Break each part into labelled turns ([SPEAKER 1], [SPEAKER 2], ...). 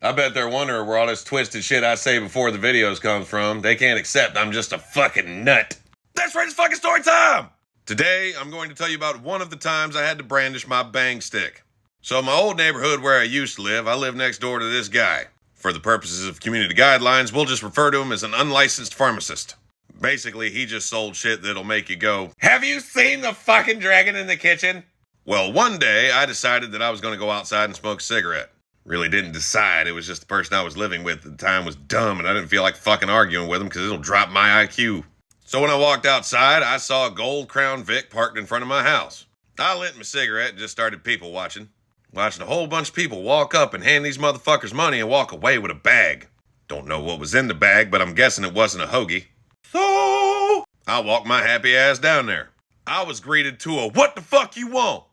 [SPEAKER 1] I bet they're wondering where all this twisted shit I say before the videos comes from. They can't accept I'm just a fucking nut. That's right, it's fucking story time! Today, I'm going to tell you about one of the times I had to brandish my bang stick. So in my old neighborhood where I used to live, I live next door to this guy. For the purposes of community guidelines, we'll just refer to him as an unlicensed pharmacist. Basically, he just sold shit that'll make you go, "Have you seen the fucking dragon in the kitchen?" Well, one day, I decided that I was going to go outside and smoke a cigarette. Really didn't decide, it was just the person I was living with at the time was dumb and I didn't feel like fucking arguing with him because it'll drop my IQ. So when I walked outside, I saw a gold Crown Vic parked in front of my house. I lit my cigarette and just started people watching. Watching a whole bunch of people walk up and hand these motherfuckers money and walk away with a bag. Don't know what was in the bag, but I'm guessing it wasn't a hoagie. So I walked my happy ass down there. I was greeted to a "What the fuck you want?"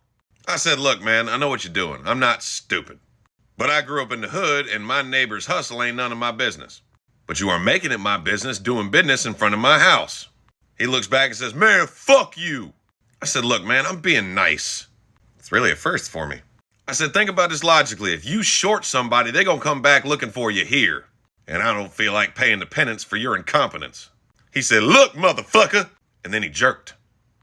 [SPEAKER 1] I said, "Look, man, I know what you're doing. I'm not stupid. But I grew up in the hood, and my neighbor's hustle ain't none of my business. But you are making it my business doing business in front of my house." He looks back and says, "Man, fuck you." I said, "Look, man, I'm being nice." It's really a first for me. I said, "Think about this logically. If you short somebody, they gonna come back looking for you here. And I don't feel like paying the penance for your incompetence." He said, "Look, motherfucker." And then he jerked.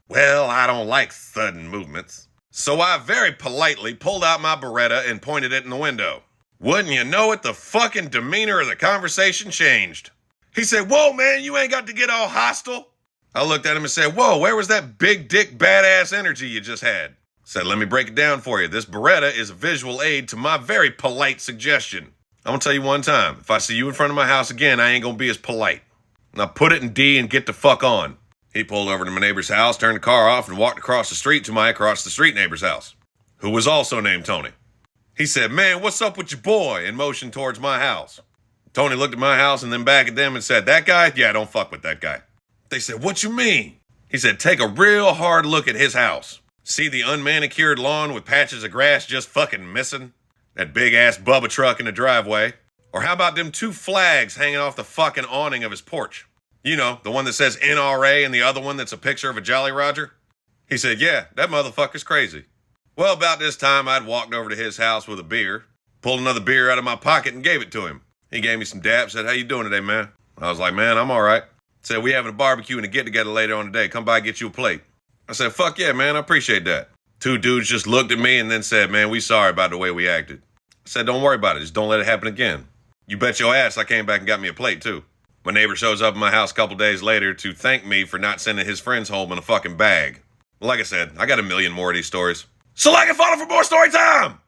[SPEAKER 1] Well, I don't like sudden movements. So I very politely pulled out my Beretta and pointed it in the window. Wouldn't you know it, the fucking demeanor of the conversation changed. He said, "Whoa, man, you ain't got to get all hostile." I looked at him and said, "Whoa, where was that big dick badass energy you just had?" Said, "Let me break it down for you. This Beretta is a visual aid to my very polite suggestion. I'm gonna tell you one time, if I see you in front of my house again, I ain't gonna be as polite. Now put it in D and get the fuck on." He pulled over to my neighbor's house, turned the car off, and walked across the street to my across-the-street neighbor's house, who was also named Tony. He said, "Man, what's up with your boy?" and motioned towards my house. Tony looked at my house and then back at them and said, "That guy? Yeah, don't fuck with that guy." They said, "What you mean?" He said, "Take a real hard look at his house. See the unmanicured lawn with patches of grass just fucking missing? That big-ass Bubba truck in the driveway? Or how about them two flags hanging off the fucking awning of his porch? You know, the one that says NRA and the other one that's a picture of a Jolly Roger?" He said, "Yeah, that motherfucker's crazy." Well, about this time, I'd walked over to his house with a beer, pulled another beer out of my pocket and gave it to him. He gave me some dap, said, "How you doing today, man?" I was like, "Man, I'm all right." Said, "We having a barbecue and a get-together later on today. Come by and get you a plate." I said, "Fuck yeah, man, I appreciate that." Two dudes just looked at me and then said, "Man, we sorry about the way we acted." I said, "Don't worry about it. Just don't let it happen again." You bet your ass I came back and got me a plate, too. My neighbor shows up at my house a couple days later to thank me for not sending his friends home in a fucking bag. Like I said, I got a million more of these stories. So like and follow for more story time!